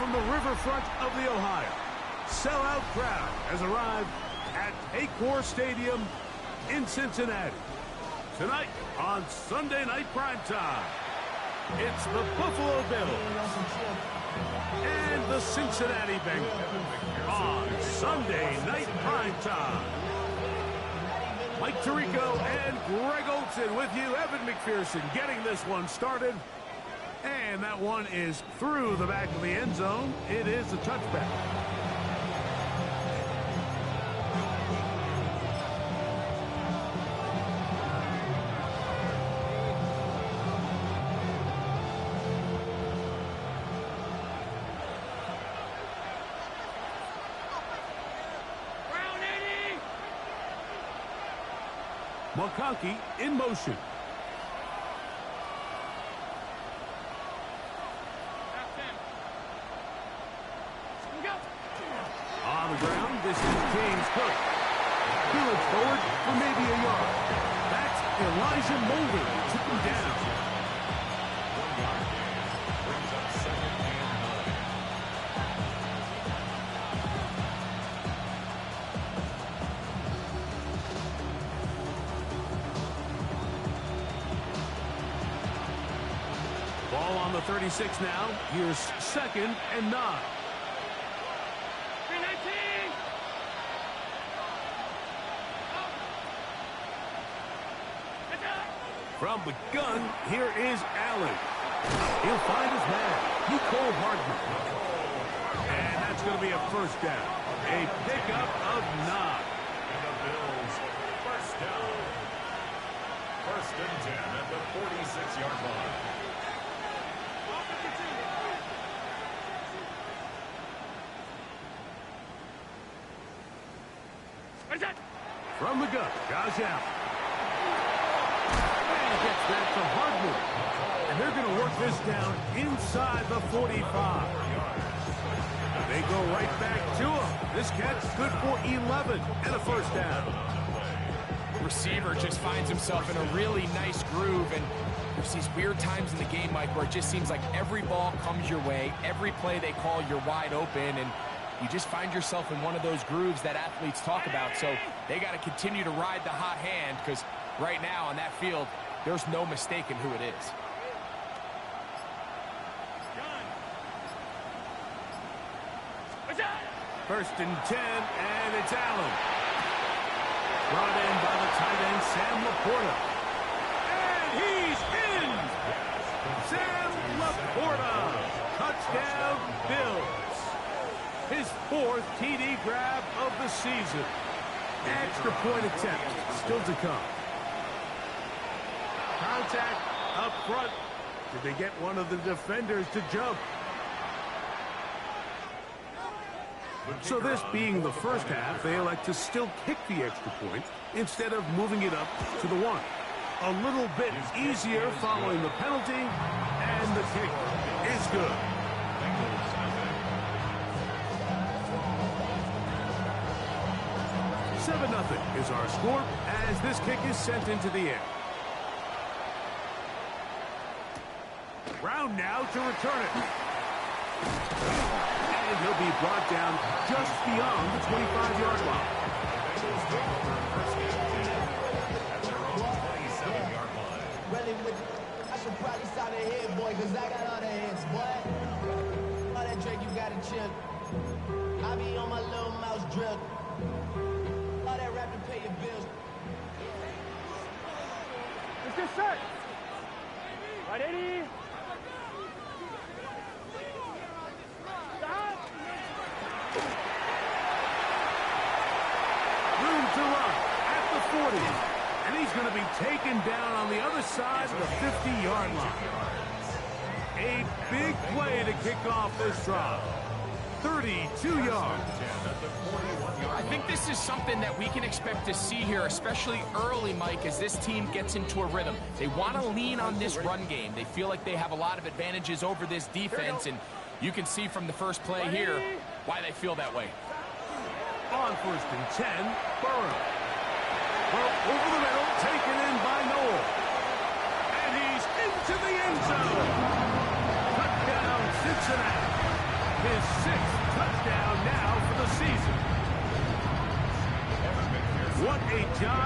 from the riverfront of the Ohio. Sellout crowd has arrived at Paycor Stadium in Cincinnati. Tonight on Sunday Night Primetime, it's the Buffalo Bills and the Cincinnati Bengals on Sunday Night Primetime. Mike Tirico and Greg Olson with you. Evan McPherson getting this one started. And that one is through the back of the end zone. It is a touchback. McConkey in motion. On the ground, this is James Cook. He looks forward for maybe a yard. That's Elijah Mulder who took him down. Ball on the 36 now. Here's 2nd and 9. From the gun, here is Allen. He'll find his man, Nicole Hardman. And that's going to be a first down. A pickup of 9. And the Bills, first down. 1st and 10 at the 46-yard line. From the gun, Josh Allen. Gets that to Hardman. And they're going to work this down inside the 45. They go right back to him. This catch good for 11 and a first down. Receiver just finds himself in a really nice groove, and there's these weird times in the game, Mike, where it just seems like every ball comes your way, every play they call, you're wide open, and you just find yourself in one of those grooves that athletes talk about. So they got to continue to ride the hot hand, because right now on that field, there's no mistaking who it is. First and 10, and it's Allen. Brought in by the tight end, Sam Laporta. And he's in! Sam Laporta! Touchdown, Bills. His 4th TD grab of the season. Extra point attempt still to come. Contact up front. Did they get one of the defenders to jump? So this being the first half, they elect to still kick the extra point instead of moving it up to the 1. A little bit easier following the penalty, and the kick is good. 7-0 is our score as this kick is sent into the air. Brown now to return it. And he'll be brought down just beyond the 25-yard line. I should probably start a hit, boy, because I got all the hits, boy. All that Drake, you got to chip. I be on my little mouse drip. All that rap to pay your bills. It's good set. Right, Eddie. Room to run at the 40. And he's going to be taken down on the other side of the 50-yard line. A big play to kick off this drive. 32 yards. I think this is something that we can expect to see here, especially early, Mike, as this team gets into a rhythm. They want to lean on this run game. They feel like they have a lot of advantages over this defense, and you can see from the first play here why they feel that way. On 1st and 10, Burrow. Well, over the middle, taken in by Noel. And he's into the end zone. Touchdown, Cincinnati. His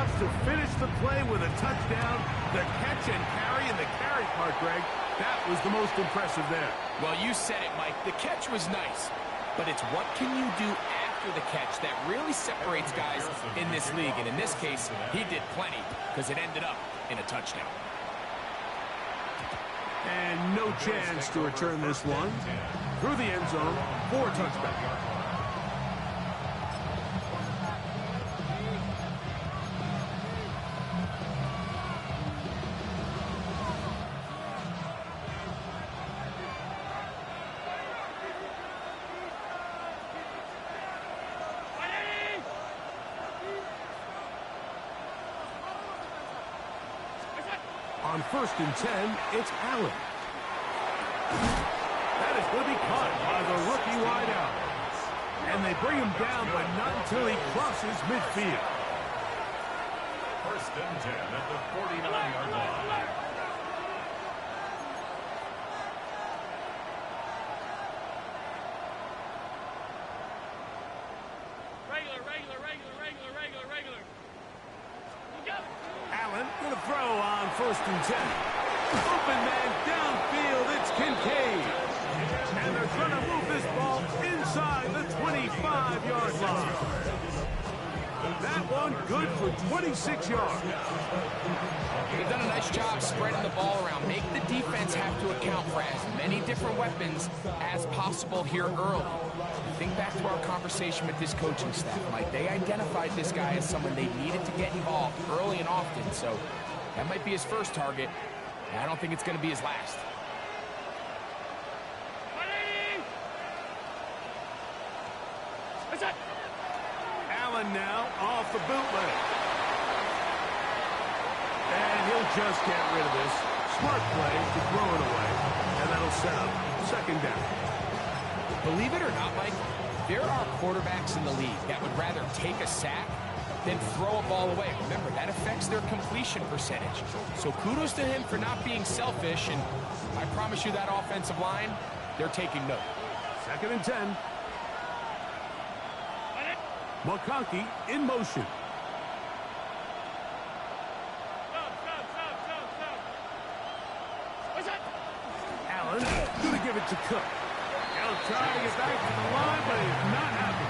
wants to finish the play with a touchdown. The catch and carry, and the carry part, Greg, that was the most impressive there. Well, you said it, Mike. The catch was nice, but it's what can you do after the catch that really separates guys in this league. And in this case, he did plenty because it ended up in a touchdown. And no chance to return this one through the end zone for a touchback. On 1st and 10, it's Allen. That is going to be caught by the rookie wideout. And they bring him down, but not until he crosses midfield. 1st and 10 at the 49-yard line. Allen going to throw on 1st and 10. Open man downfield, it's Kincaid. And they're going to move this ball inside the 25-yard line. That one good for 26 yards. They've done a nice job spreading the ball around. Make the defense have to account for as many different weapons as possible here early. Think back to our conversation with this coaching staff, Mike. They identified this guy as someone they needed to get involved early and often, so that might be his first target. And I don't think it's going to be his last. Allen now off the bootleg. And he'll just get rid of this. Smart play to throw it away. And that'll set up 2nd down. Believe it or not, Mike, there are quarterbacks in the league that would rather take a sack than throw a ball away. Remember, that affects their completion percentage. So kudos to him for not being selfish, and I promise you that offensive line, they're taking note. 2nd and 10. McConkey in motion. Allen going to give it to Cook. He'll try to get back to the line, but he's not happy.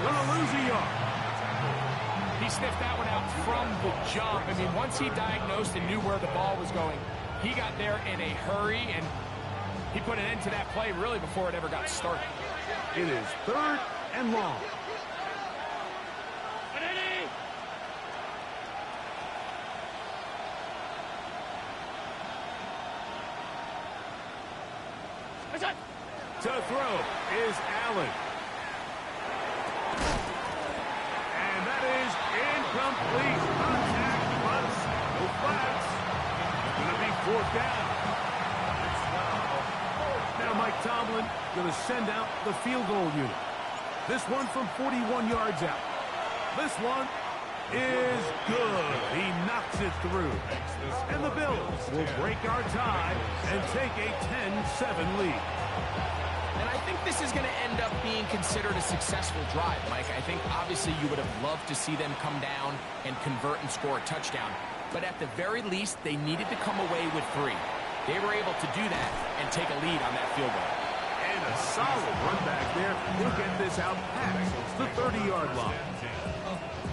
Going to lose a yard. He sniffed that one out from the jump. I mean, once he diagnosed and knew where the ball was going, he got there in a hurry, and he put an end to that play really before it ever got started. It is 3rd and long. To throw is Allen. And that is incomplete. Contact, but no flags. It's going to be 4th down. Now Mike Tomlin going to send out the field goal unit. This one from 41 yards out. This one is good. He knocks it through. And the Bills will break our tie and take a 10-7 lead. And I think this is going to end up being considered a successful drive, Mike. I think obviously you would have loved to see them come down and convert and score a touchdown. But at the very least, they needed to come away with 3. They were able to do that and take a lead on that field goal. And a solid run back there. He'll get this out past the 30-yard line.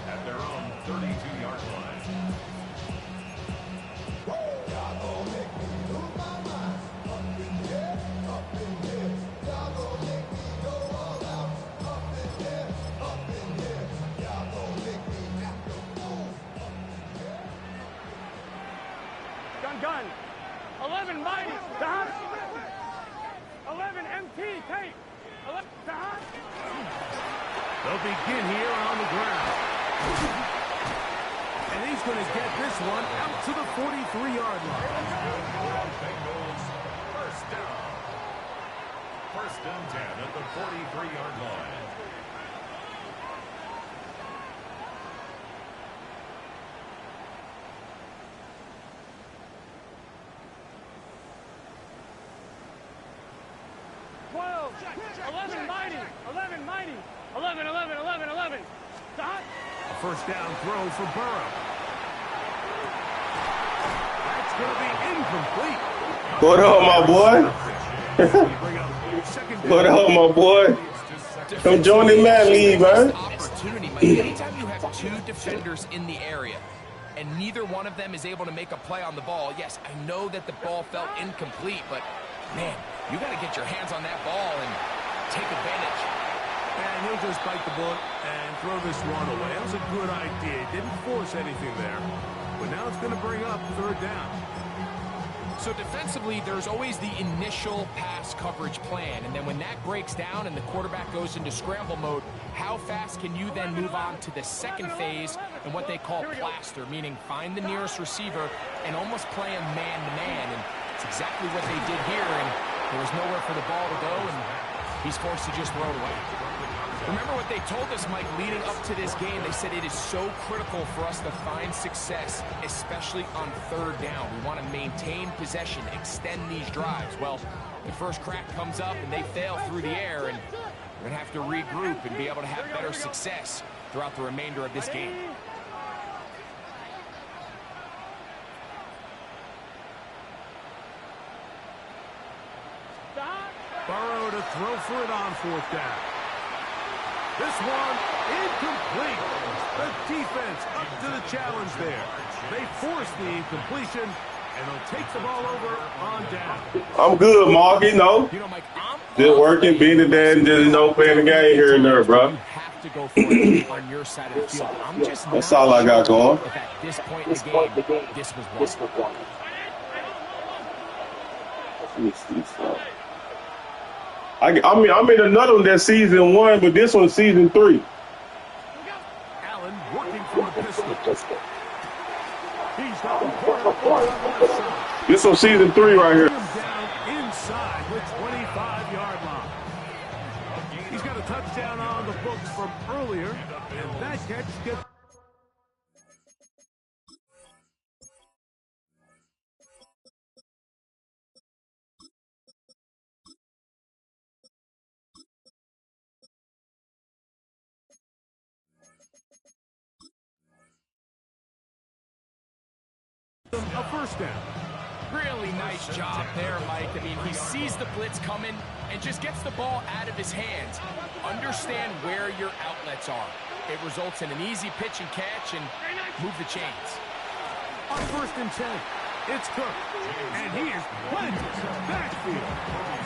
At their own 32-yard line. Gun. 11 mighty. Dot. 11 MT. Tape. 11 dot. They'll begin here on the ground. And he's going to get this one out to the 43-yard line. Bengals, 1st down. 1st and 10 at the 43-yard line. A 1st down throw for Burrow. going to be incomplete. What up, my boy? What up, my boy? Come join the man league, man. Opportunity, Mike. Anytime you have two defenders in the area and neither one of them is able to make a play on the ball, yes, I know that the ball felt incomplete, but man, you got to get your hands on that ball and take advantage. And he'll just bite the bullet and throw this one away. That was a good idea. He didn't force anything there, but now it's going to bring up third down. So defensively, there's always the initial pass coverage plan, and then when that breaks down and the quarterback goes into scramble mode, how fast can you then move on to the second phase and what they call plaster, meaning find the nearest receiver and almost play him man-to-man, and it's exactly what they did here, and there was nowhere for the ball to go, and he's forced to just throw it away. Remember what they told us, Mike, leading up to this game. They said it is so critical for us to find success, especially on third down. We want to maintain possession, extend these drives. Well, the first crack comes up and they fail through the air, and we're going to have to regroup and be able to have better success throughout the remainder of this game. Burrow to throw for it on fourth down. This one incomplete. The defense up to the challenge there. They force the incompletion, and they'll take the ball over on down. I'm good, Mark. You know, Mike, just working, being the dad, and just playing the game here and there, bro. You have to go for it on your side of the field. I'm just That's all I got going. If at this point in the game, this was one. I mean, I'm in another one that's season 1, but this one's season 3. Allen working from the pistol. He's got the corner on the left side. This one's season 3 right here. Down inside the 25-yard line. He's got a touchdown on the books from earlier, and that catch gets... a first down. Really nice job there, Mike. I mean, he sees the blitz coming and just gets the ball out of his hands. Understand where your outlets are. It results in an easy pitch and catch and move the chains. On first and 10, it's Cook, and he is planted backfield.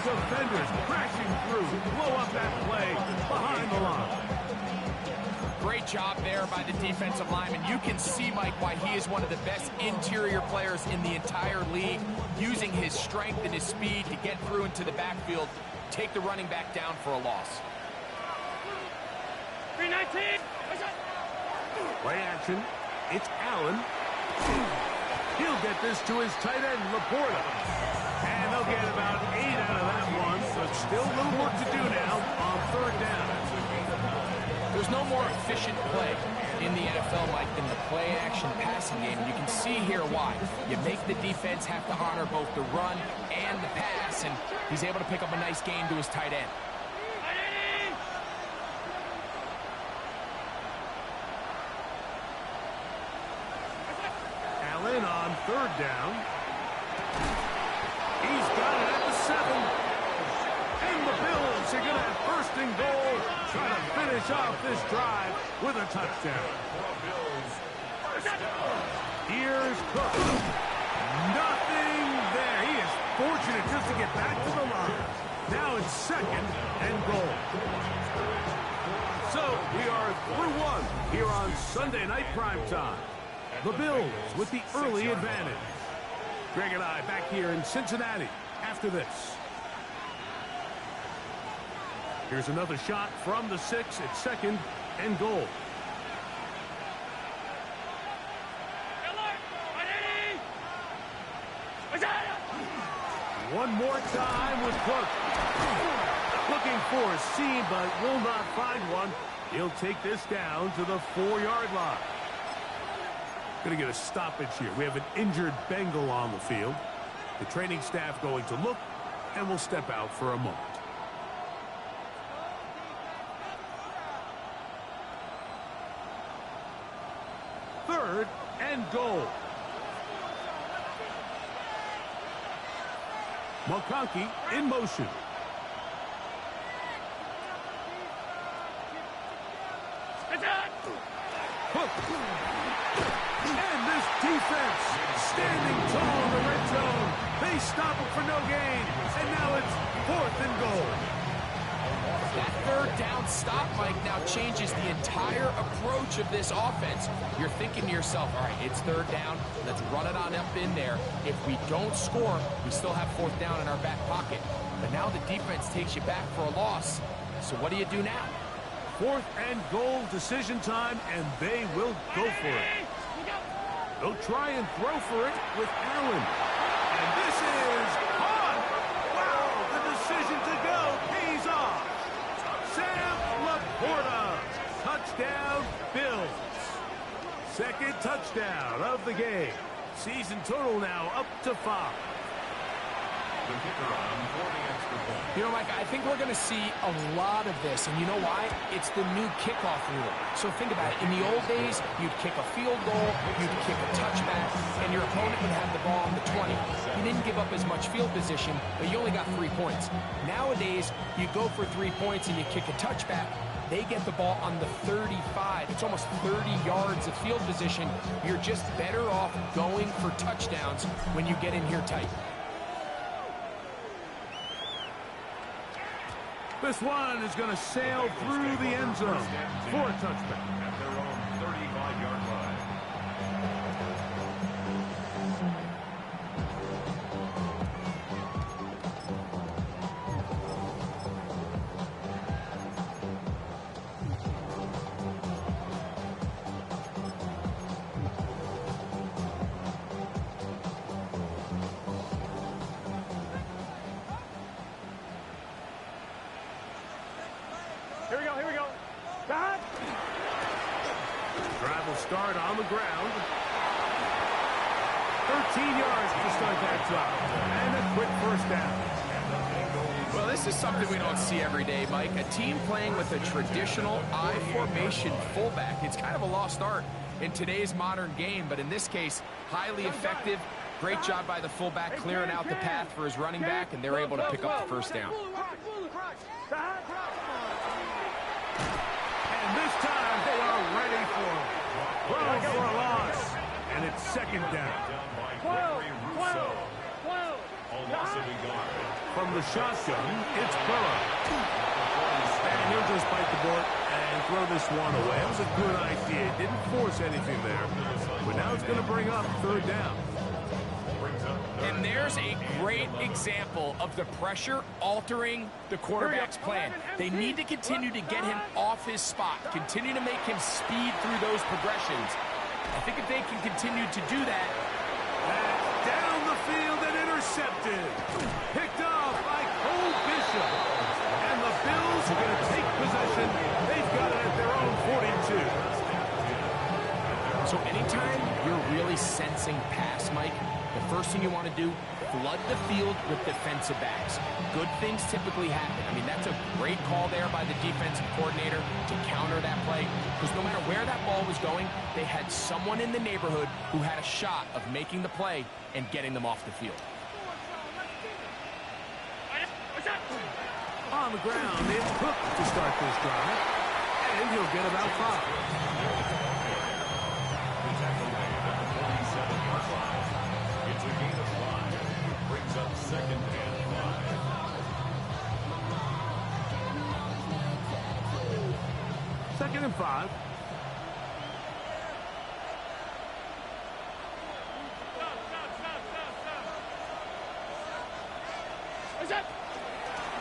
Defenders crashing through, blow up that play behind the line. Great job there by the defensive lineman. You can see, Mike, why he is one of the best interior players in the entire league, using his strength and his speed to get through into the backfield, take the running back down for a loss. 319. Play action. It's Allen. He'll get this to his tight end, Laporta. And they'll get about 8 out of that one, but still a little work to do now on third down. There's no more efficient play in the NFL, Mike, than the play-action passing game. You can see here why. You make the defense have to honor both the run and the pass, and he's able to pick up a nice gain to his tight end. Allen on third down. He's got it at the 7. And the Bills are going to have first and goal, trying to finish off this drive with a touchdown. Here's Cook. Nothing there. He is fortunate just to get back to the line. Now it's second and goal. So we are through one here on Sunday Night Primetime. The Bills with the early advantage. Greg and I back here in Cincinnati after this. Here's another shot from the 6 at second and goal. One more time with Cook. Looking for a seam, but will not find one. He'll take this down to the 4-yard line. Going to get a stoppage here. We have an injured Bengal on the field. The training staff going to look, and will step out for a moment. Third and goal. McConkey in motion. Hook. And this defense standing tall in the red zone. They stop it for no gain. And now it's 4th and goal. That third down stop, Mike, now changes the entire approach of this offense. You're thinking to yourself, all right, it's 3rd down. Let's run it on up in there. If we don't score, we still have 4th down in our back pocket. But now the defense takes you back for a loss. So what do you do now? 4th and goal, decision time, and they will go for it. They'll try and throw for it with Allen. And this is caught. Wow, the decision to go pays off. Sam Laporta, touchdown Bills. 2nd touchdown of the game. Season total now up to 5. The kicker on for the extra point. You know, Mike, I think we're going to see a lot of this, and you know why? It's the new kickoff rule. So think about it. In the old days, you'd kick a field goal, you'd kick a touchback, and your opponent would have the ball on the 20. You didn't give up as much field position, but you only got 3 points. Nowadays, you go for 3 points and you kick a touchback. They get the ball on the 35. It's almost 30 yards of field position. You're just better off going for touchdowns when you get in here tight. This one is going to sail through the end zone for a touchback. At their own 35-yard line. Here we go. God! Drive will start on the ground. 13 yards to start that drive. And a quick 1st down. Well, this is something we don't see every day, Mike. A team playing with a traditional I formation fullback. It's kind of a lost art in today's modern game, but in this case, highly effective. Great job by the fullback clearing out the path for his running back, and they're able to pick up the 1st down. And this time they are ready for it. Throw for a loss. And it's 2nd down. From the shotgun, it's Burrow. And he'll just bite the bullet and throw this one away. It was a good idea. Didn't force anything there. But now it's going to bring up 3rd down. And there's a great example of the pressure altering the quarterback's plan. They need to continue to get him off his spot, continue to make him speed through those progressions. I think if they can continue to do that. That's down the field and intercepted. Picked off by Cole Bishop. And the Bills are going to take possession. They've got it at their own 42. So anytime you're really sensing pass, Mike, the first thing you want to do, flood the field with defensive backs. Good things typically happen. I mean, that's a great call there by the defensive coordinator to counter that play, because no matter where that ball was going, they had someone in the neighborhood who had a shot of making the play and getting them off the field. On the ground, it's Cook to start this drive, and he'll get about 5. It's a gain of 5. Brings up 2nd and 5. 2nd and 5.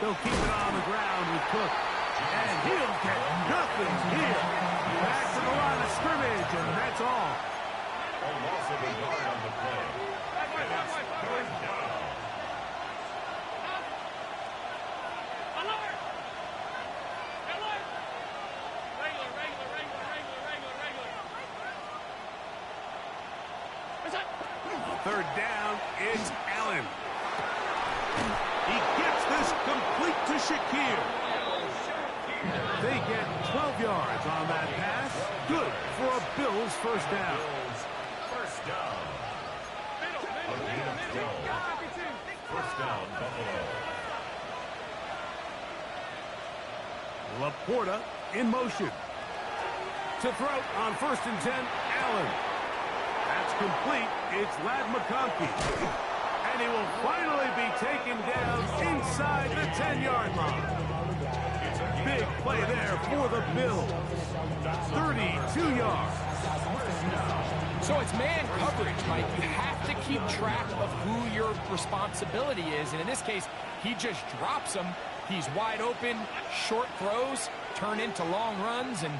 They'll keep it on the ground with Cook. And he'll get nothing here. Back to the line of scrimmage, and that's all. A loss of a yard on the play. And it's 3rd down. Third down, it's Allen. He gets this complete to Shakir. They get 12 yards on that pass. Good for a Bills 1st down. Bills 1st down. A gain of 12. 1st First down, Buffalo. Laporta in motion. To throw on 1st and 10, Allen. That's complete. It's Ladd McConkey. And he will finally be taken down inside the 10-yard line. Big play there for the Bills. 32 yards. So it's man coverage, Mike. You have to keep track of who your responsibility is. And in this case, he just drops him. He's wide open. Short throws turn into long runs, and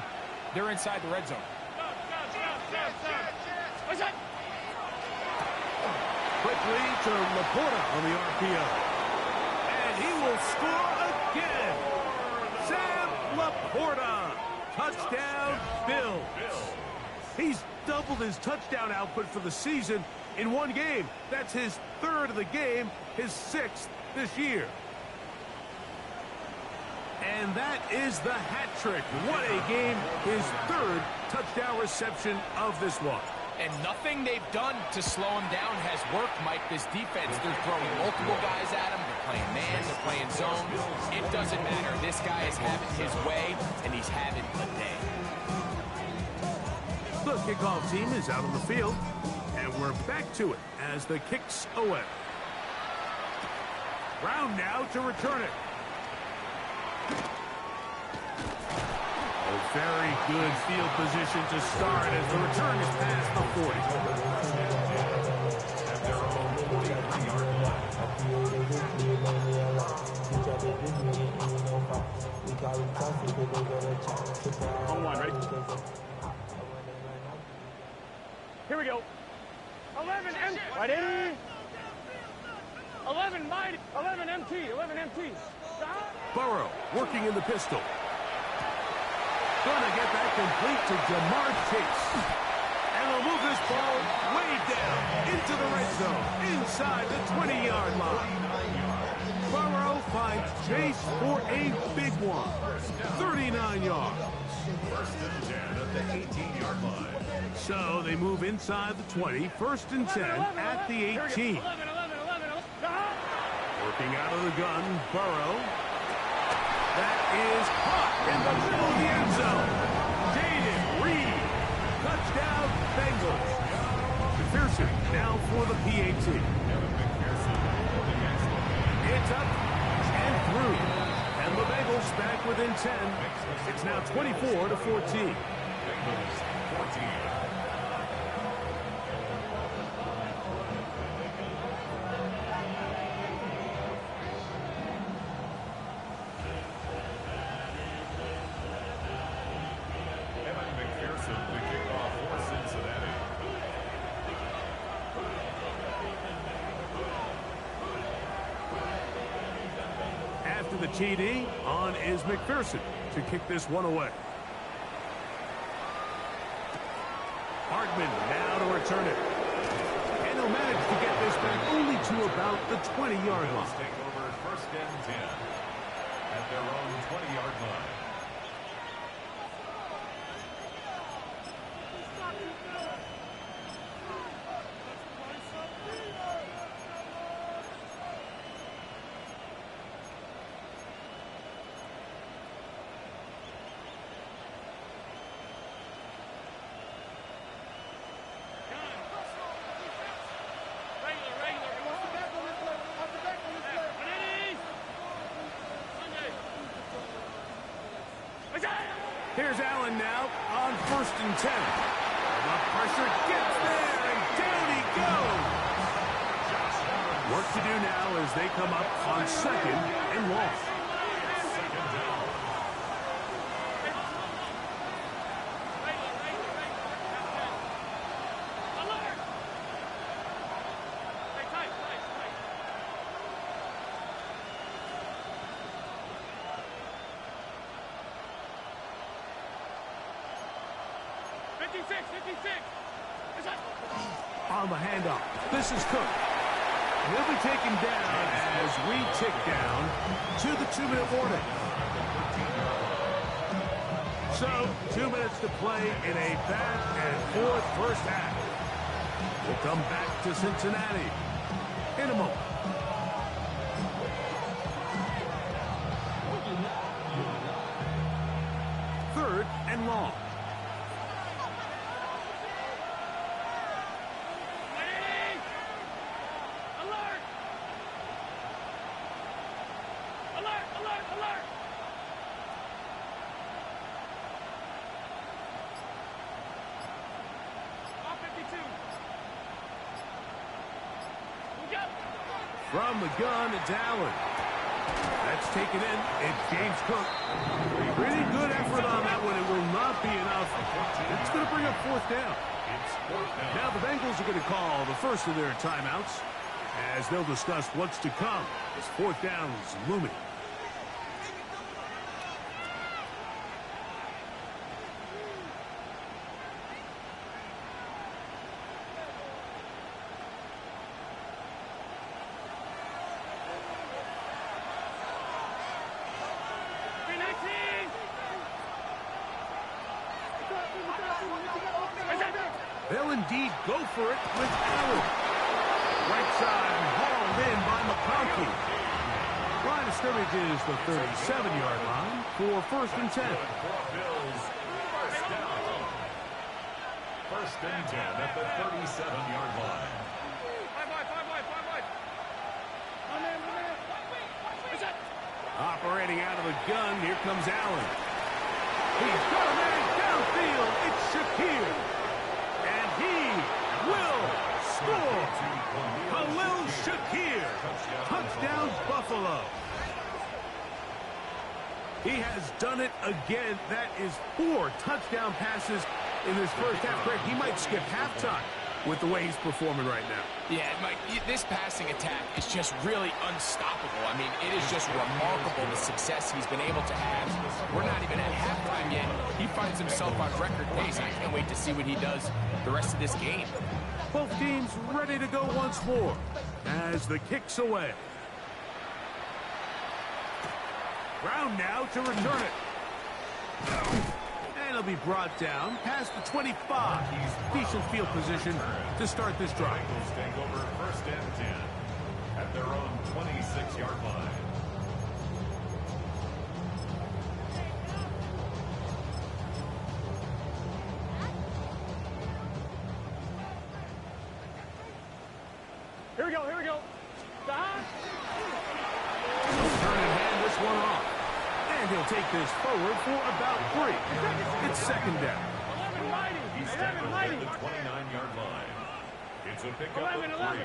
they're inside the red zone. Quickly to Laporta on the RPO. And he will score again. Sam Laporta. Touchdown, Bills. He's doubled his touchdown output for the season in one game. That's his 3rd of the game, his 6th this year. And that is the hat trick. What a game. His 3rd touchdown reception of this one. And nothing they've done to slow him down has worked, Mike. This defense, they're throwing multiple guys at him. They're playing man, they're playing zone. It doesn't matter. This guy is having his way, and he's having a day. The kickoff team is out on the field, and we're back to it as the kick's away. Brown now to return it. Very good field position to start as the return is past the 40. On one, ready? Here we go. 11 M. Ready? 11 mighty. 11 MT. 11 MT. Stop. Burrow working in the pistol. Going to get that complete to Jamar Chase. And they'll move this ball way down into the red zone, inside the 20-yard line. Burrow finds Chase for a big one. 39 yards. 1st and 10 at the 18-yard line. So they move inside the 20, 1st and 10 at the 18. Working out of the gun, Burrow. That is caught in the middle of the end zone. Jaden Reed. Touchdown, Bengals. McPherson now for the PAT. It's up and through. And the Bengals back within 10. It's now 24-14. Bengals 14. The TD on is McPherson to kick this one away. Hartman now to return it. And he'll manage to get this back only to about the 20-yard line. Take over 1st and 10 at their own 20-yard line. Here's Allen now on 1st and 10. The pressure gets there, and down he goes. Work to do now as they come up on 2nd and long. On the handoff, this is Cook. He'll be taken down as we tick down to the 2-minute warning. So, 2 minutes to play in a back-and-forth first half. We'll come back to Cincinnati in a moment. From the gun, it's Allen. That's taken in. It's James Cook. Pretty good effort on that one. It will not be enough. It's going to bring up fourth down. Now the Bengals are going to call the first of their timeouts as they'll discuss what's to come as fourth down is looming. They'll indeed go for it with Allen. Right side hauled in by McConkey. Line of scrimmage is the 37-yard line for first and 10. First and 10 at the 37-yard line. Operating out of the gun, here comes Allen. He's got a man downfield. It's Shakir. And he will score. Khalil Shakir. Touchdown, Buffalo. He has done it again. That is 4 touchdown passes in this first half. Greg, he might skip halftime with the way he's performing right now. Yeah, Mike, this passing attack is just really unstoppable. I mean, it is just remarkable the success he's been able to have. We're not even at halftime yet. He finds himself on record pace. I can't wait to see what he does the rest of this game. Both teams ready to go once more as the kick's away. Brown now to return it. And he'll be brought down past the 25. Decent field position to start this drive. Bengals take over first and 10 at their own 26-yard line. Here we go, here we go. Turn and hand this one off. And he'll take this forward for about 3. It's second down. He's tackled at the 29-yard line. It's a pickup of 3.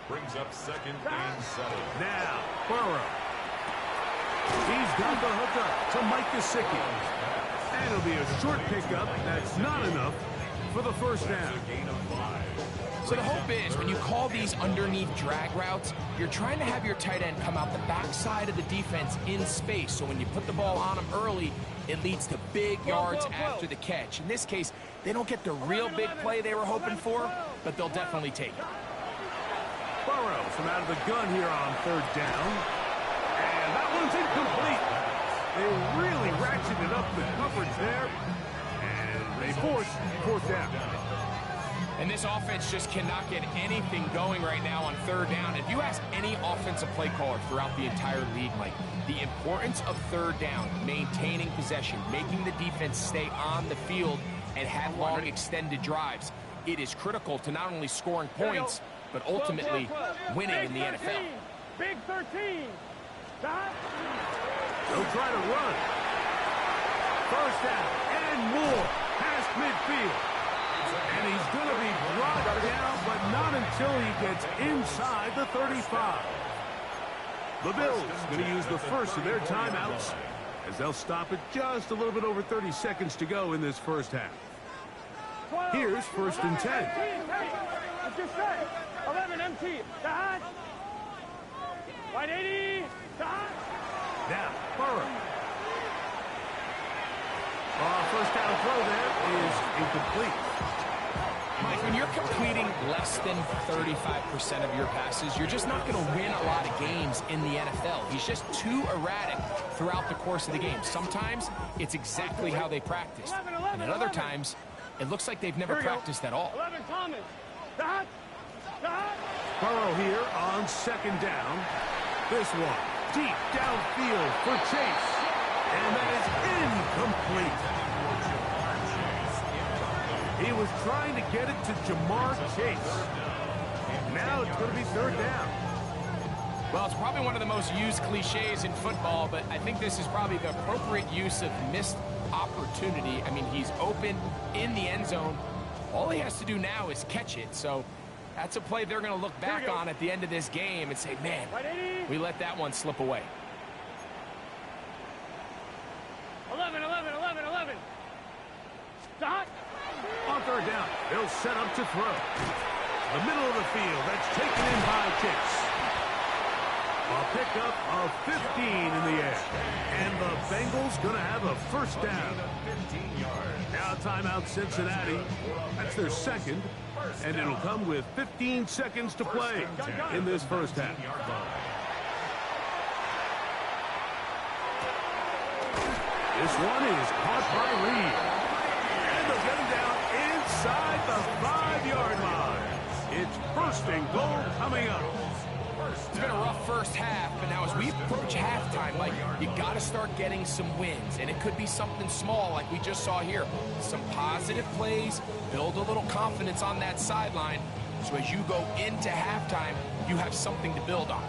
Brings up second and 7. Now, Burrow. He's got the hook up to Mike Gesicki. And it'll be a short pickup. That's not enough for the first down. So the hope is when you call these underneath drag routes, you're trying to have your tight end come out the backside of the defense in space. So when you put the ball on him early, it leads to big yards after the catch. In this case, they don't get the real big play they were hoping for, but they'll definitely take it. Burrow from out of the gun here on third down. And that one's incomplete. They really ratcheted up the coverage there. And they force fourth down. And this offense just cannot get anything going right now on third down. If you ask any offensive play caller throughout the entire league, Mike, the importance of third down, maintaining possession, making the defense stay on the field and have long extended drives, it is critical to not only scoring points, but ultimately winning in the NFL. Big 13. They'll try to run. First down and more past midfield. And he's going to be brought down, but not until he gets inside the 35. The Bills going to use the first of their timeouts as they'll stop it just a little bit over 30 seconds to go in this first half. Here's first and 10. Let's get set. 11 empty. Right 80. Now, Burrow. First down throw there is incomplete. Mike, when you're completing less than 35% of your passes, you're just not going to win a lot of games in the NFL. He's just too erratic throughout the course of the game. Sometimes it's exactly how they practice. And at other times, it looks like they've never practiced at all. 11 Thomas. Burrow here on second down. This one deep downfield for Chase. And that is incomplete. He was trying to get it to Jamar Chase. Now it's going to be third down. Well, it's probably one of the most used cliches in football, but I think this is probably the appropriate use of missed opportunity. I mean, he's open in the end zone. All he has to do now is catch it. So That's a play they're going to look back on at the end of this game and say, man, we let that one slip away. 11, 11, 11, 11. Stop. On third down, they'll set up to throw. The middle of the field, that's taken in by Kicks. A pickup of 15 in the air. And the Bengals going to have a first down. Now timeout Cincinnati. That's their second. And it'll come with 15 seconds to play in this first half. This one is caught by Reed. And they'll get him down inside the 5-yard line. It's first and goal coming up. It's been a rough first half, but now as we approach halftime, like, you got to start getting some wins, and it could be something small like we just saw here. Some positive plays, build a little confidence on that sideline, so as you go into halftime, you have something to build on.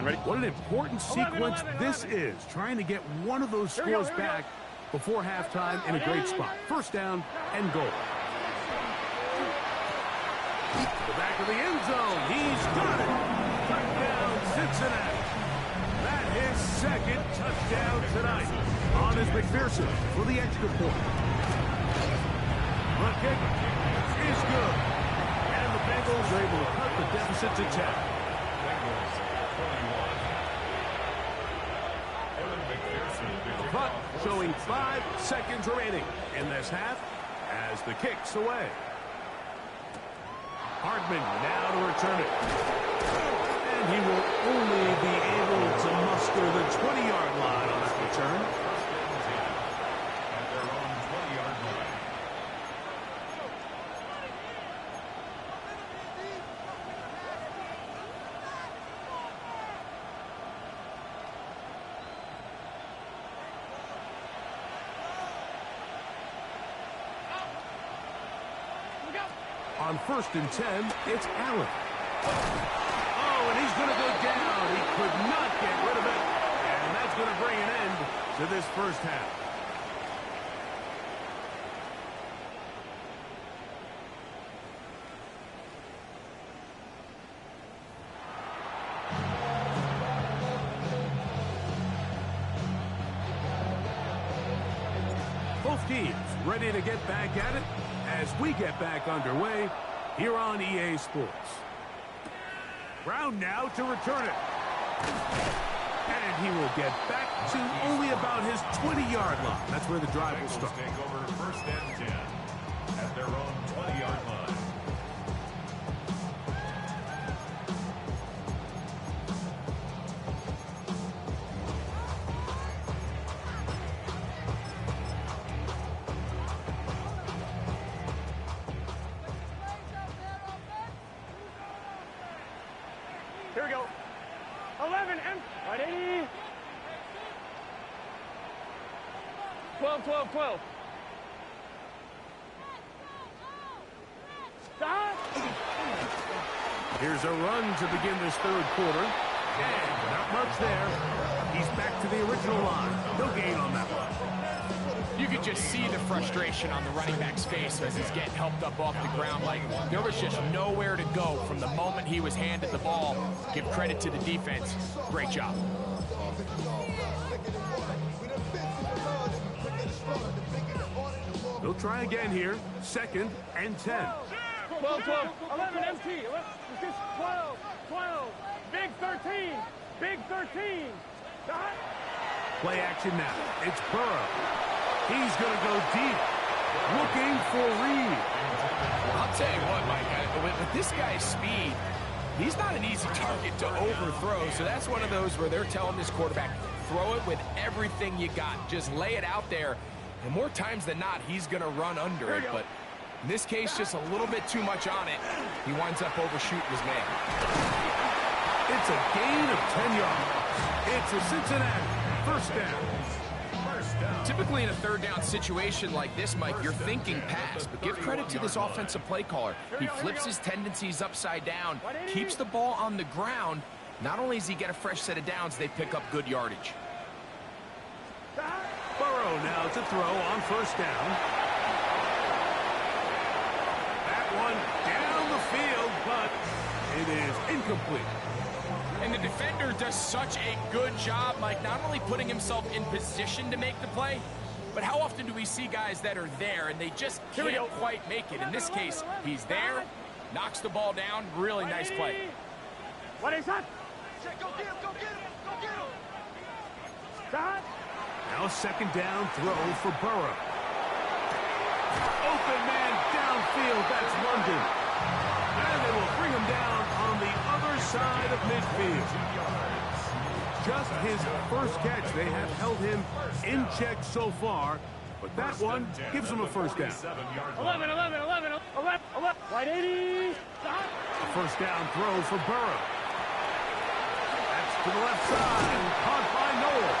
Ready? What an important sequence this is, trying to get one of those scores back before halftime in a great spot. First down and goal. The back of the end zone. He's got it. Touchdown, Cincinnati. That his second touchdown tonight on his McPherson for the extra point. The kick is good. And the Bengals are able to cut the deficit to 10. But showing 5 seconds remaining in this half as the kick's away. Hardman now to return it. And he will only be able to muster the 20-yard line on that return. At their own 20-yard line. On first and 10, it's Allen. Oh, and he's going to go down. He could not get rid of it. And that's going to bring an end to this first half. Both teams ready to get back at it as we get back underway here on EA Sports. Brown now to return it. And he will get back to only about his 20-yard line. That's where the drive will start. Take over first and 10 at their own 20-yard line. Here we go. 11 and ready. 12, 12, 12. Stop. Here's a run to begin this third quarter. And not much there. He's back to the original line. No gain on that one. You could just see the frustration on the running back's face as he's getting helped up off the ground. Like, there was just nowhere to go from the moment he was handed the ball. Give credit to the defense. Great job. They'll try again here. Second and 10. 12, 12, 11, MT. 12, 12. Big 13. Big 13. Stop. Play action now. It's Burrow. He's going to go deep. Looking for Reed. I'll tell you what, Mike, with this guy's speed, he's not an easy target to overthrow. So that's one of those where they're telling this quarterback, throw it with everything you got. Just lay it out there. And more times than not, he's going to run under it. But in this case, just a little bit too much on it. He winds up overshooting his man. It's a gain of 10 yards. It's a Cincinnati first down. Typically in a third down situation like this, Mike, you're thinking pass, but give credit to this offensive play caller. He flips his tendencies upside down, keeps the ball on the ground. Not only does he get a fresh set of downs, they pick up good yardage. to throw on first down. That one down the field, but it is incomplete. And the defender does such a good job, Mike, not only putting himself in position to make the play, but how often do we see guys that are there and they just can't quite make it? In this case, he's there, knocks the ball down, really nice play. What is that? Go get him, go get him, go get him. Stop. Now a second down throw for Burrow. Open man downfield, that's London. And they will bring him down on the other side of midfield. Just his first catch. They have held him in check so far, but that one gives him a first down. 11. Right 80. Stop. A first down throw for Burrow. That's to the left side, caught by Noel.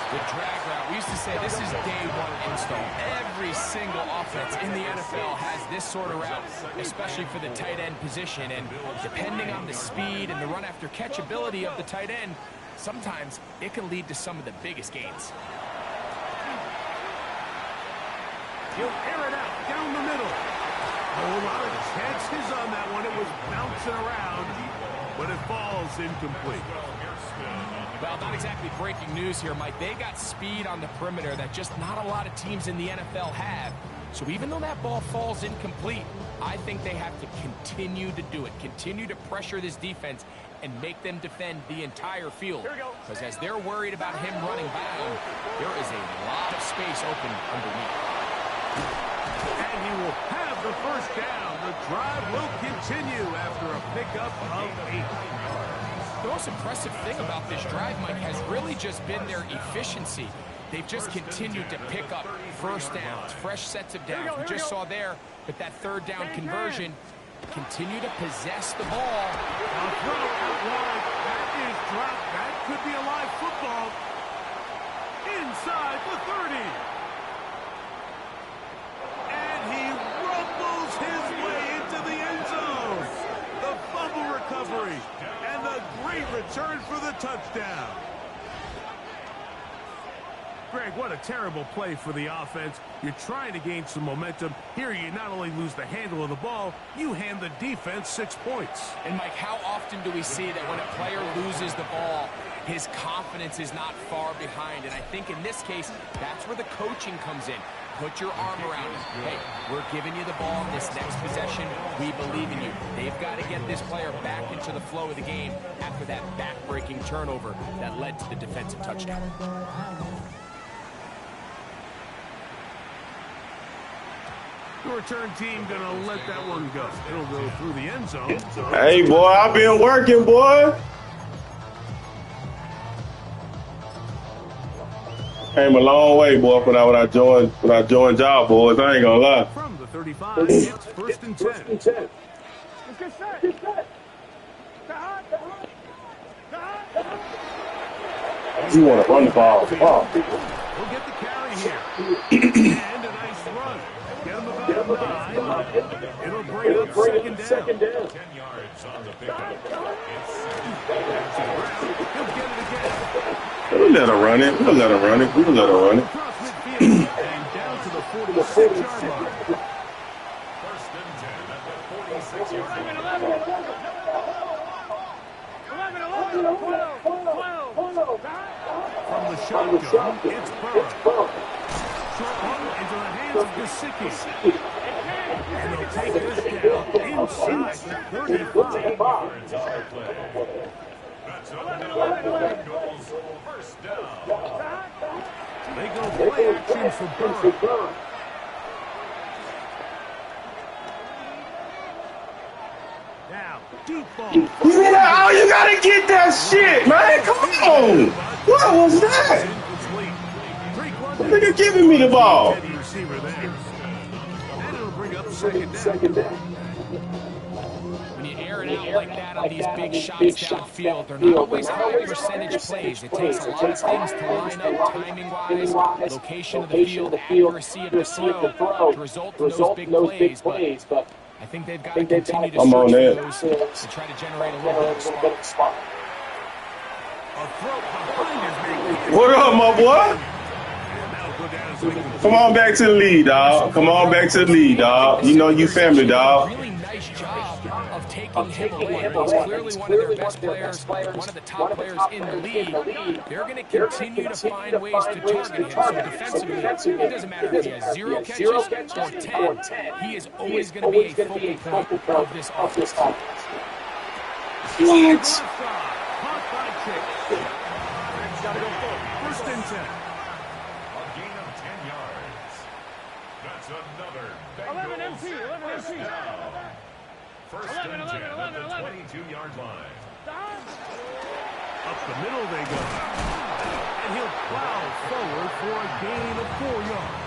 The drag route, we used to say this is day one install. Every single offense in the NFL has this sort of route, especially for the tight end position. And depending on the speed and the run after catch ability of the tight end, sometimes it can lead to some of the biggest gains. He'll air it out down the middle. A whole lot of chances on that one. It was bouncing around, but it falls incomplete. Well, not exactly breaking news here, Mike. They got speed on the perimeter that just not a lot of teams in the NFL have. So even though that ball falls incomplete, I think they have to continue to do it, continue to pressure this defense and make them defend the entire field. Because as they're worried about him running bound, there is a lot of space open underneath. And he will have the first down. The drive will continue after a pickup of 8. The most impressive thing about this drive, Mike, has really just been their efficiency. They've just continued to pick up first downs, fresh sets of downs. We just saw there with that third down conversion, continue to possess the ball. A throw out wide. That is dropped. That could be a live football. Inside the 30. And he rumbles his way into the end zone. The fumble recovery. And the great return for the touchdown. Greg, what a terrible play for the offense. You're trying to gain some momentum. Here you not only lose the handle of the ball, you hand the defense 6 points. And Mike, how often do we see that when a player loses the ball, his confidence is not far behind? And I think in this case, that's where the coaching comes in. Put your arm around him. Hey, we're giving you the ball in this next possession. We believe in you. They've got to get this player back into the flow of the game after that back-breaking turnover that led to the defensive touchdown. The return team gonna let that one go. It'll go through the end zone. Hey, boy, I've been working, boy. Came a long way, boy, when I joined Job Boys. I ain't gonna lie. From the 35, it's first and 10. You want to run the ball? We'll get the carry here. And a nice run. Get him about 9. It'll bring up second down. 10 yards on the pickup. He'll get it again. We'll let her run it. We'll let her run it. We'll let her run it. Across midfield and down to the 46-yard line. First and 10 at the 46-yard line. 12. From the shotgun, it's Burrow. Short one into the hands of Gesicki. And they'll take this down inside the 35. Yards on the play. That's up and goes first down. They go play action for Burrow. Now, deep ball. Yeah, oh, you gotta get that shit, man. Come on. What was that? Nigga giving me the ball. And it'll bring up second down. When you air it out like that on these big shots downfield, they're not always high percentage plays. It takes a lot of things to line up timing-wise, location of the field, accuracy of the throw to result in those big plays. But I think they've got to continue to search for those to try to generate a little bit of spark. A throw behind his man. What up, my boy? And that'll go down Come on back to the lead, dog. Come on back to the lead, dog. You know you family, dog. Really nice job of taking him away. He's clearly one of their best players, one of the top players in the league. They're going to continue to find ways to target him. So defensively, it doesn't matter if he has 0 catches or 10. He is always going to be a focal point of this offense. What? First and 10. A gain of 10 yards. That's another Bengals 11 MC. down. First and 10 at the 22-yard line. Up the middle they go. And he'll plow forward for a gain of 4 yards.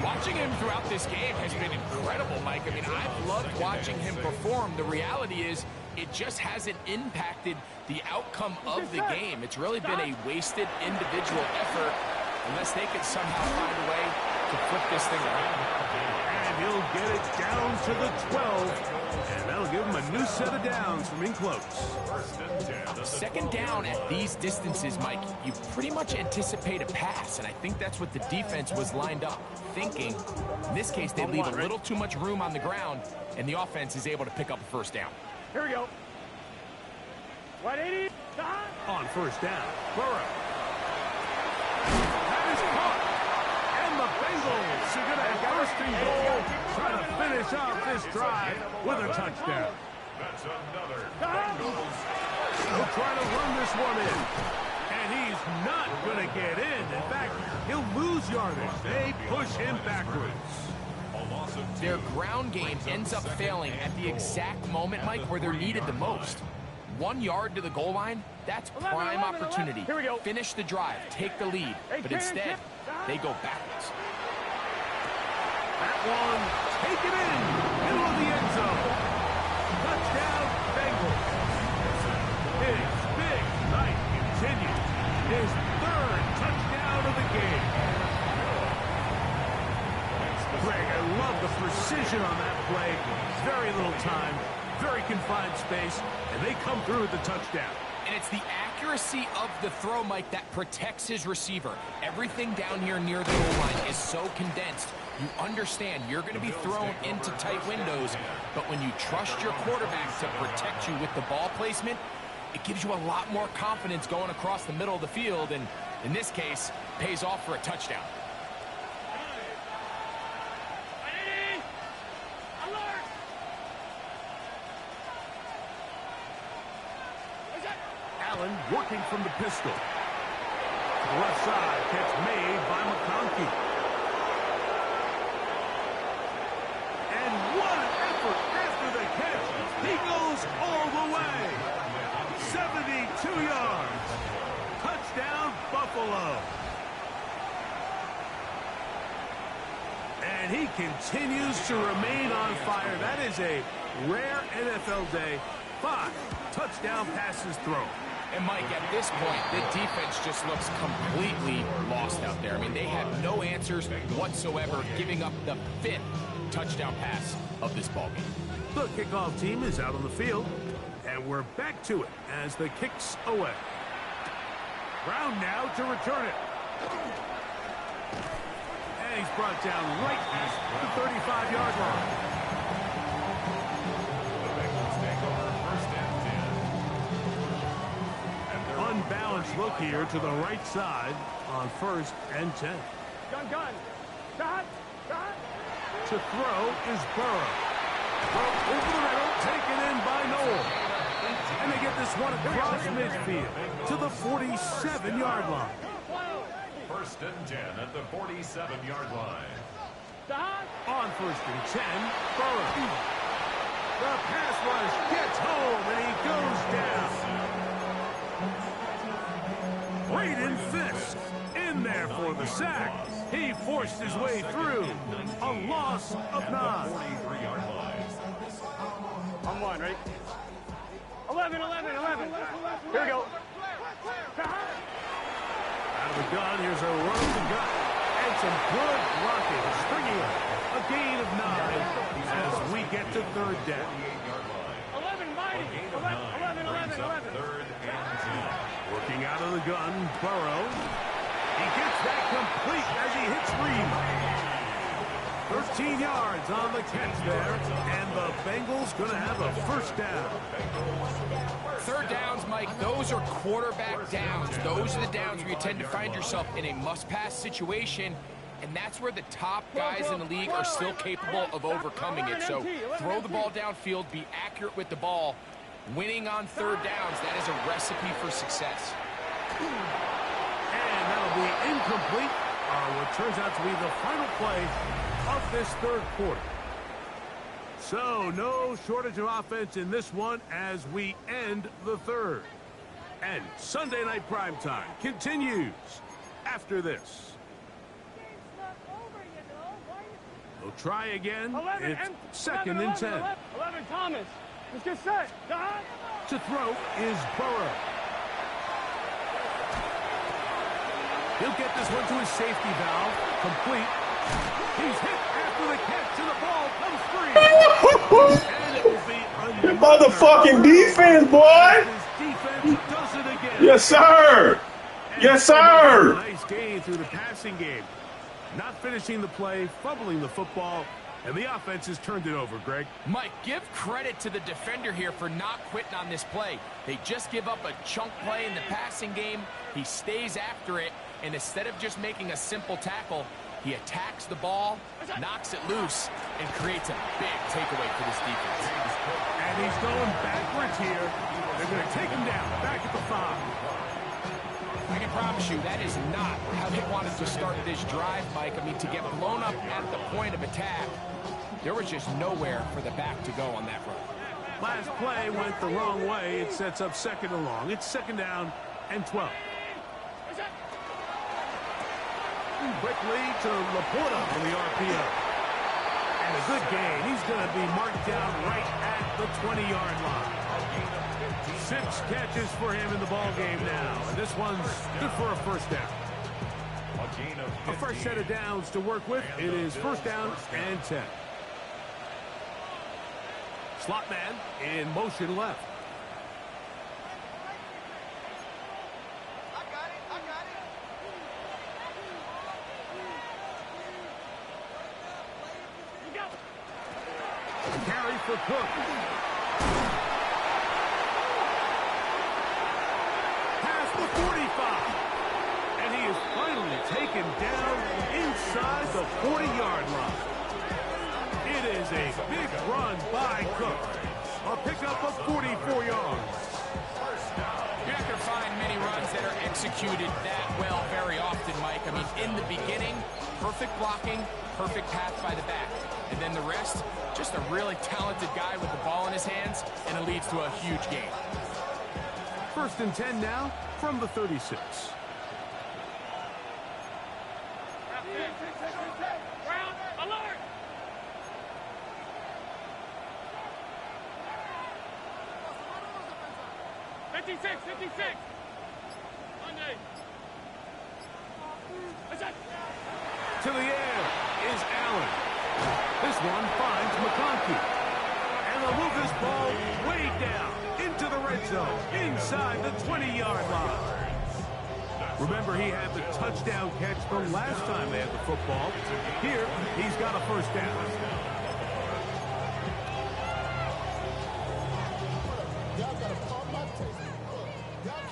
Watching him throughout this game has been incredible, Mike. I mean, I've loved watching him perform. The reality is it just hasn't impacted the outcome of the game. It's really been a wasted individual effort unless they can somehow find a way to flip this thing around. And he'll get it down to the 12. And that'll give him a new set of downs from in close. Second down at these distances, Mike, you pretty much anticipate a pass, and I think that's what the defense was lined up thinking. In this case, they leave a little too much room on the ground, and the offense is able to pick up a first down. Here we go. 180. On first down, Burrow. That is caught. And the Bengals are going to have first and goal, trying to finish off this drive with a touchdown. That's another Bengals. He'll try to run this one in. And he's not going to get in. In fact, he'll lose yardage. They push him backwards. Their ground game ends up failing at the exact moment, Mike, where they're needed the most. 1 yard to the goal line, that's prime opportunity. Here we go. Finish the drive, take the lead. But instead, they go backwards. That one, take it in, middle of the end zone. Touchdown, Bengals. His big night continues. His third touchdown of the game. Greg, I love the precision on that play. Very little time, very confined space, and they come through with the touchdown. And it's the accuracy of the throw, Mike, that protects his receiver. Everything down here near the goal line is so condensed. You understand you're going to be thrown into tight windows, but when you trust your quarterback to protect you with the ball placement, it gives you a lot more confidence going across the middle of the field, and in this case, pays off for a touchdown. Allen working from the pistol. To the left side, catch made by McConkey. And what an effort after the catch. He goes all the way. 72 yards. Touchdown, Buffalo. And he continues to remain on fire. That is a rare NFL day. 5 touchdown passes thrown. And, Mike, at this point, the defense just looks completely lost out there. I mean, they have no answers whatsoever, giving up the 5th touchdown pass of this ballgame. The kickoff team is out on the field, and we're back to it as the kick's away. Brown now to return it. And he's brought down right at the 35-yard line. Unbalanced look here to the right side on first and 10. Gun. To throw is Burrow. Over the middle, taken in by Noel. And they get this one across midfield to the 47-yard line. First and 10 at the 47-yard line. On first and 10, Burrow. The pass rush gets home, and he goes down. Braden Fisk in there for the sack. He forced his way through. A loss of 9. On one, ready? 11. Here we go. Out of the gun, here's a run of the gut. And some good blocking. Stringing up a gain of 9 as we get to third down. 11, mighty. 11. Third and 10. Working out of the gun, Burrow. He gets that complete. incomplete as he hits Reed. 13 yards on the catch there, and the Bengals going to have a first down. Third downs, Mike, those are quarterback downs. Those are the downs where you tend to find yourself in a must-pass situation, and that's where the top guys in the league are still capable of overcoming it. So throw the ball downfield, be accurate with the ball. Winning on third downs, that is a recipe for success. And that'll be incomplete on what turns out to be the final play of this third quarter. So no shortage of offense in this one as we end the third. And Sunday Night Primetime continues after this. They'll try again. It's second and 10. 11, Thomas. Let's get set. To throw is Burrow. He'll get this one to his safety valve. Complete. He's hit after the catch, and the ball comes free. And it will be Motherfucking defense, boy. His defense does it again. Yes, sir. Yes, sir. Nice gain through the passing game. Not finishing the play, fumbling the football, and the offense has turned it over, Greg. Mike, give credit to the defender here for not quitting on this play. They just give up a chunk play in the passing game. He stays after it, and instead of just making a simple tackle, he attacks the ball, knocks it loose, and creates a big takeaway for this defense. And he's going backwards here. They're going to take him down, back at the 5. I can promise you that is not how they wanted to start this drive, Mike. I mean, to get blown up at the point of attack, there was just nowhere for the back to go on that run. Last play went the wrong way. It sets up second and long. It's second down and 12. Quick lead to Laporta on the RPO. And a good gain. He's going to be marked down right at the 20-yard line. 6 catches for him in the ball game now. And this one's good for a first down. A fresh set of downs to work with. It is first down and 10. Slot man in motion left. Carry for Cook. Past the 45. And he is finally taken down inside the 40-yard line. It is a big run by Cook. A pickup of 44 yards. You're not going to find many runs that are executed that well very often, Mike. I mean, in the beginning, perfect blocking, perfect path by the back. And then the rest, just a really talented guy with the ball in his hands, and it leads to a huge gain. First and 10 now from the 36. Ground alert. '56. Monday. To the air is Allen. This one finds McConkey. And they'll move this ball way down into the red zone, inside the 20-yard line. Remember, he had the touchdown catch the last time they had the football. Here, he's got a first down.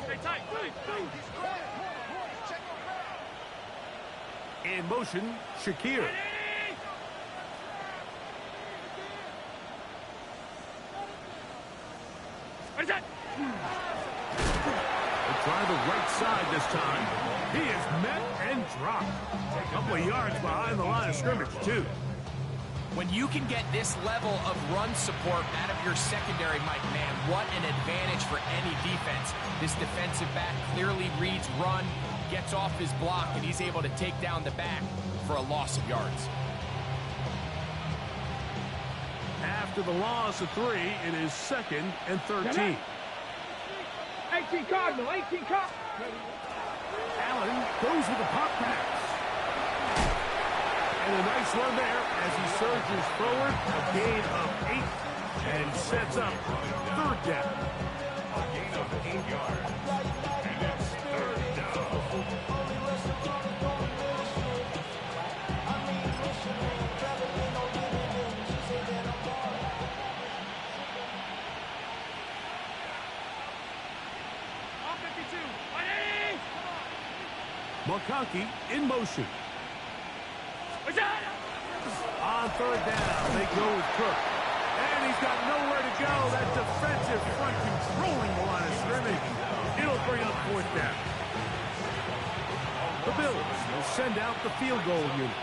Stay tight. In motion, Shakir. What is that? They try the right side this time. He is met and dropped. A couple of yards behind the line of scrimmage, too. When you can get this level of run support out of your secondary, Mike, man, what an advantage for any defense. This defensive back clearly reads run, gets off his block, and he's able to take down the back for a loss of yards. After the loss of 3, it is second and 13. 18 Cardinal, 18 Cardinal. Allen goes with the pop pass. And a nice run there as he surges forward. A gain of 8 and sets up third down. A gain of 8 yards. And it's third down. McConkey in motion. On third down, they go with Cook. And he's got nowhere to go. That defensive front controlling the line of scrimmage. It'll bring up fourth down. The Bills will send out the field goal unit.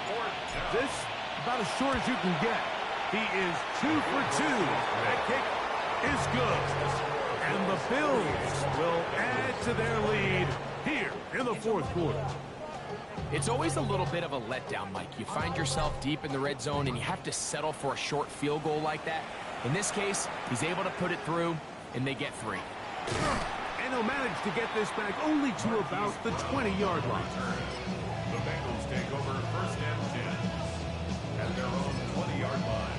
This, about as short as you can get. He is 2 for 2. That kick is good. And the Bills will add to their lead here in the fourth quarter. It's always a little bit of a letdown, Mike. You find yourself deep in the red zone and you have to settle for a short field goal like that. In this case, he's able to put it through, and they get 3. And he'll manage to get this back only to about the 20-yard line. The Bengals take over first and 10 at their own 20-yard line.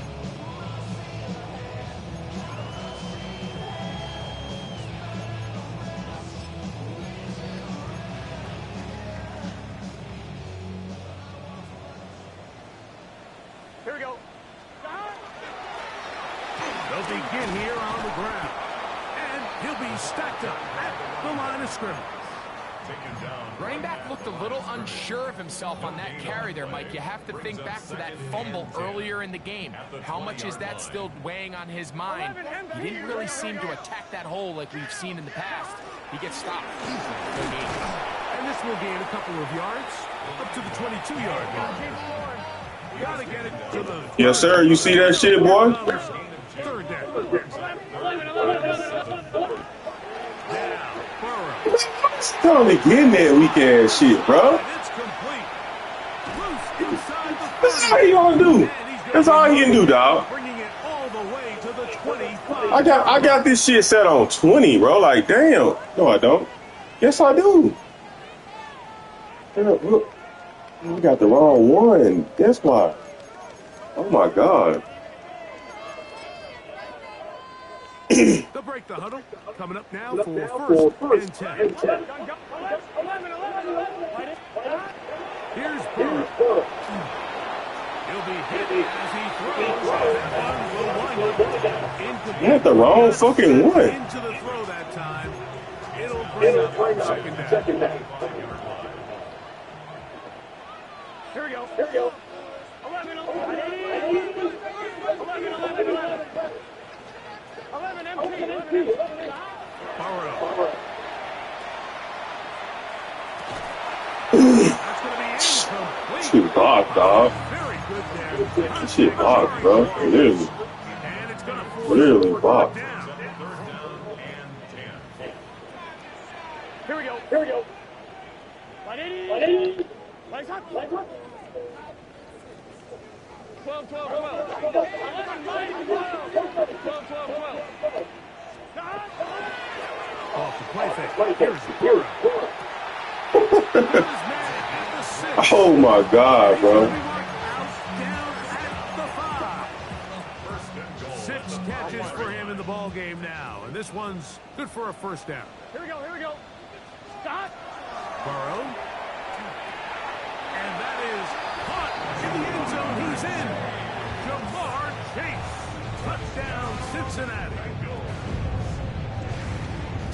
Here we go. They'll begin here on the ground. And he'll be stacked up at the line of scrimmage. Running back looked a little unsure of himself on that carry there, Mike. You have to think back to that fumble earlier in the game. How much is that still weighing on his mind? He didn't really seem to attack that hole like we've seen in the past. He gets stopped. Good game. And this will gain a couple of yards up to the 22-yard line. Gotta get it to the... Yes, sir. You see that shit, boy? Third down. Tell him to get in that weak ass shit, bro. It's complete. Loose inside the 30. That's all he gonna do. That's all he can do, dog. Bringing it all the way to the 25. I got this shit set on 20, bro. Like, damn. No, I don't. Yes, I do. Look, we got the wrong one. That's why. Oh my God. They'll break the huddle. Coming up now for first and 10. Here's Burrow. He'll be hit as he throws. That one will wind up. You had the wrong fucking one. Into the throw that time. It'll bring up second down. Here we go. Here we go. 11 empty. Burrow. Shit blocked, dog. Very good there. Shit blocked, bro. Literally. And it's gonna force Literally blocked. down. Here we go. Here we go. Lights up. 12. 12. Off the play fake. Here's Burrow. Oh my God, bro. Down at the 5. 6 catches for him in the ball game now, and this one's good for a first down. Here we go. Stop. Burrow. And that is caught in the end zone. He's in. Jamar Chase. Touchdown, Cincinnati.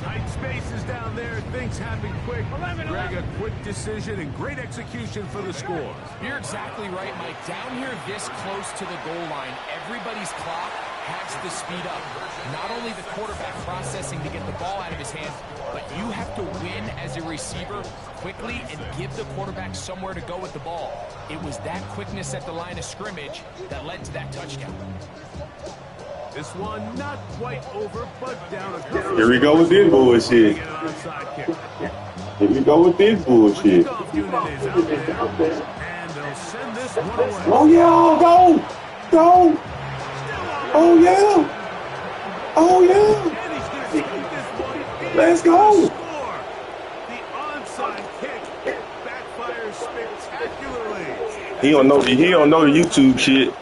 Tight spaces down there. Things happen quick. Greg, a quick decision and great execution for the score. You're exactly right, Mike. Down here this close to the goal line, everybody's clock has to speed up. Not only the quarterback processing to get the ball out of his hands, but you have to win as a receiver quickly and give the quarterback somewhere to go with the ball. It was that quickness at the line of scrimmage that led to that touchdown. This one not quite over, but down a couple. Here we go with this bullshit. Here we go with this bullshit. And they'll send this one away. Oh yeah, go! Oh yeah! And he's going to keep this one in. Let's go! Score. The onside kick backfires spectacularly. He don't know the YouTube shit.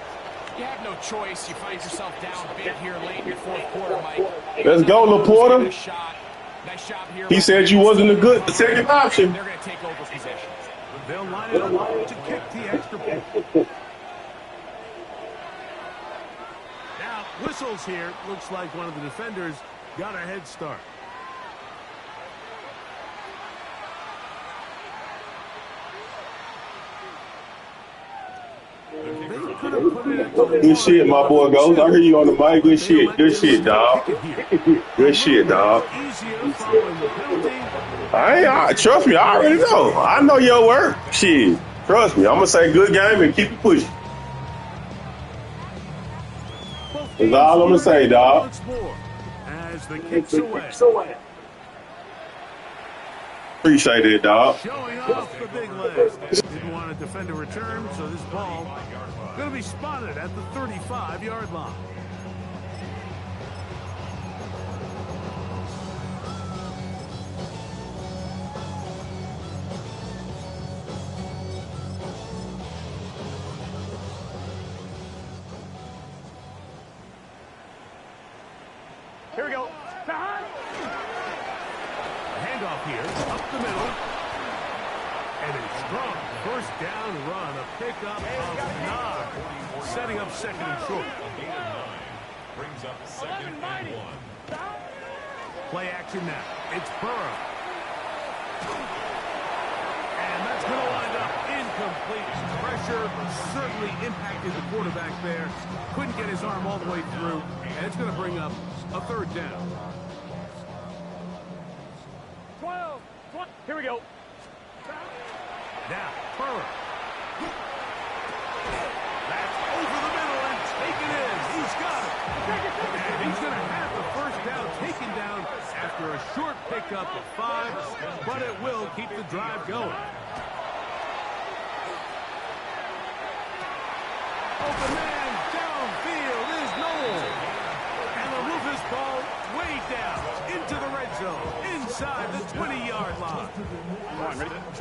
You have no choice. You find yourself down big here late in your fourth quarter, Mike. Let's go, Laporta. Nice job here. He said you wasn't a good second option. They're going to take over possession. They'll line it up to kick the extra point. Now, whistles here. Looks like one of the defenders got a head start. Good shit, my boy Ghost. I hear you on the mic. Good shit. Good shit, dog. Good shit, dog. Trust me, I already know. I know your work. Shit. Trust me. I'm going to say good game and keep it pushing. That's all I'm going to say, dog. As the kicks away. Appreciate it, dog. Showing off the big leg. Didn't want to defend a return, so this ball going to be spotted at the 35-yard line. Here we go. Handoff here, up the middle. And a strong first down run, a pickup of 9. Setting up second and short. Brings up second and 1. Play action now. It's Burrow. And that's going to wind up incomplete. Pressure certainly impacted the quarterback there. Couldn't get his arm all the way through. And it's going to bring up a third down. 12. Here we go. Now, Burrow. That's over the middle and taken in. He's got it. And he's going to have the first down taken down after a short pickup of 5, but it will keep the drive going. Open man downfield is Noel. And they'll move this ball way down into the red zone, inside the 20-yard line.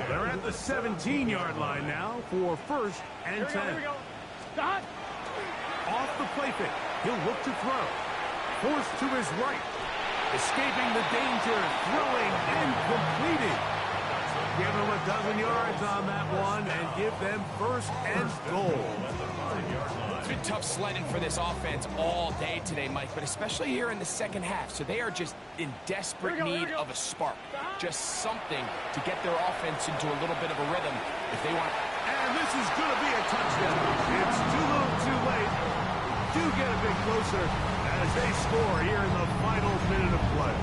They're at the 17-yard line now for first and 10. Here we go. Off the play fake, he'll look to throw. Forced to his right. Escaping the danger, throwing and completing. Give them a dozen yards on that one and give them first and goal. It's been tough sledding for this offense all day today, Mike, but especially here in the second half. So they are just in desperate need of a spark. Just something to get their offense into a little bit of a rhythm if they want. And this is going to be a touchdown. It's too little too late. Do get a bit closer as they score here in the final minute of play.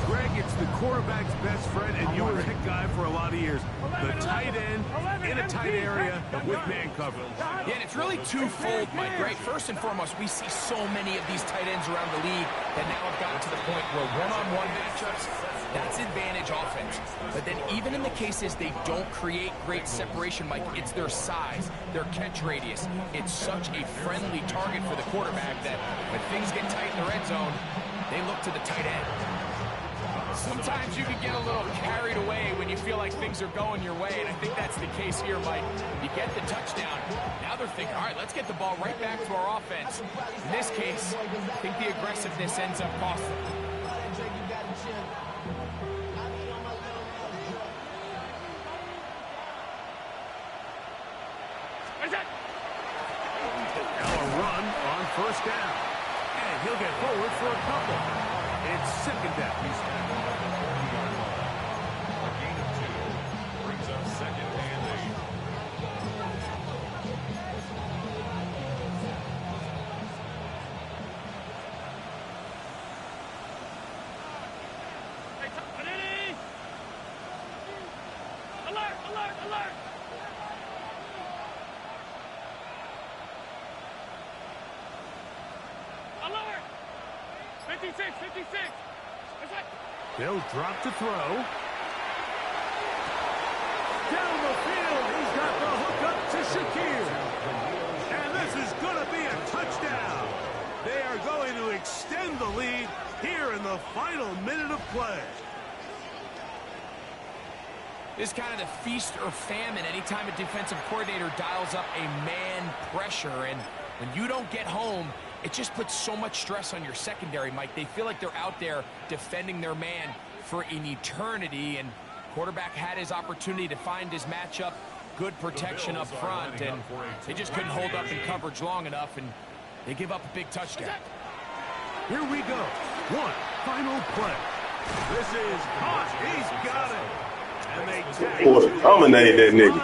Greg, it's the quarterback's best friend, and you were a guy for a lot of years. The tight end in a tight area with man coverage. Yeah, and it's really twofold, Mike, right? First and foremost, we see so many of these tight ends around the league that now have gotten to the point where one-on-one matchups, that's advantage offense. But then even in the cases they don't create great separation, Mike, it's their size, their catch radius. It's such a friendly target for the quarterback that when things get tight in the red zone, they look to the tight end. Sometimes you can get a little carried away when you feel like things are going your way, and I think that's the case here, Mike. You get the touchdown. Now they're thinking, all right, let's get the ball right back to our offense. In this case, I think the aggressiveness ends up costing them. Now a run on first down. And he'll get forward for a couple. It's second down. Alert! 56! They'll drop to throw. Down the field, he's got the hook up to Shakir. And this is going to be a touchdown. They are going to extend the lead here in the final minute of play. This is kind of the feast or famine anytime a defensive coordinator dials up a man pressure. And when you don't get home, it just puts so much stress on your secondary, Mike. They feel like they're out there defending their man for an eternity. And quarterback had his opportunity to find his matchup, good protection up front, and they just couldn't hold up in coverage long enough, and they give up a big touchdown. Here we go. One final play. This is caught. He's got it. And they I'm gonna name that nigga.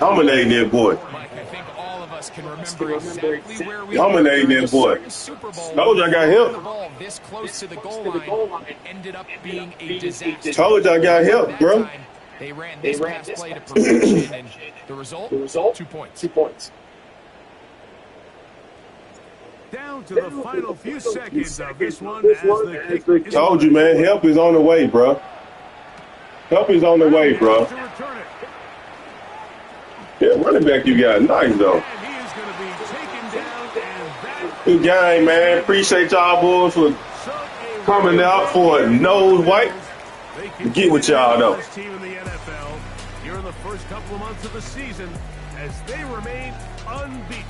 Dominating that boy. Mike, I think all of us can remember exactly where we Dominating were that boy. Super Bowl. Told you I got help. The ball this close to the goal line ended up being a disaster. Told you I got help, bro. They ran this pass play to perfection, and the result, 2 points. Down to the final few seconds of this one as the kick is Told you, man. Help is on the way, bro. Help is on the way, bro. to return it. Yeah, running back you got. Nice, though. And he is going to be taken down, and that Good game, man. Appreciate y'all boys for coming out for a nose wipe. Get with y'all, though. This team in the NFL here in the first couple of months of the season as they remain unbeaten.